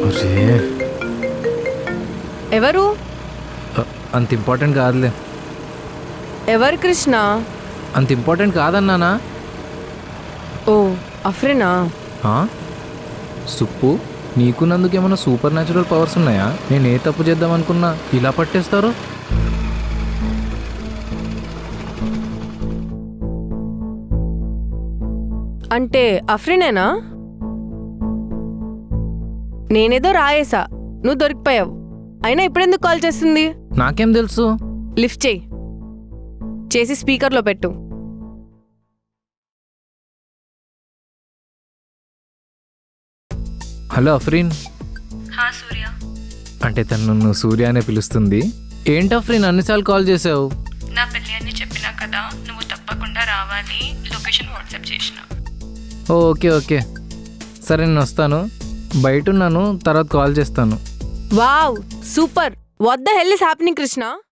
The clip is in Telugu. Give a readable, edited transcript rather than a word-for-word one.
అరే ఎవరు అంత ఇంపార్టెంట్ కాదులే. ఎవరు కృష్ణ? అంత ఇంపార్టెంట్ కాదన్నానా? ఓ అఫ్రినా? సుప్పు, నీకు నందుకేమైనా సూపర్ న్యాచురల్ పవర్స్ ఉన్నాయా? నేను ఏ తప్పు చేద్దాం అనుకున్నా ఇలా పట్టేస్తారు. అంటే అఫ్రినేనా? నేనేదో రాయేసా, నువ్వు దొరికిపోయావు. అయినా ఇప్పుడెందుకు కాల్ చేస్తుంది? నాకేం తెలుసు? లిఫ్ట్ చేయి, చేసి స్పీకర్లో పెట్టు. హలో అఫ్రీన్. సూర్య, అంటే తను నన్ను సూర్య అనే పిలుస్తుంది. ఏంటి అఫ్రీన్ అన్నిసార్లు కాల్ చేసావు? నా పెళ్ళి అని చెప్పినా కదా, నువ్వు తప్పకుండా రావాలి. లొకేషన్ వాట్సాప్ చేసిన. ఓకే ఓకే సరే, నేను వస్తాను. బయట ఉన్నాను, తర్వాత కాల్ చేస్తాను. Wow super. What the hell is happening Krishna?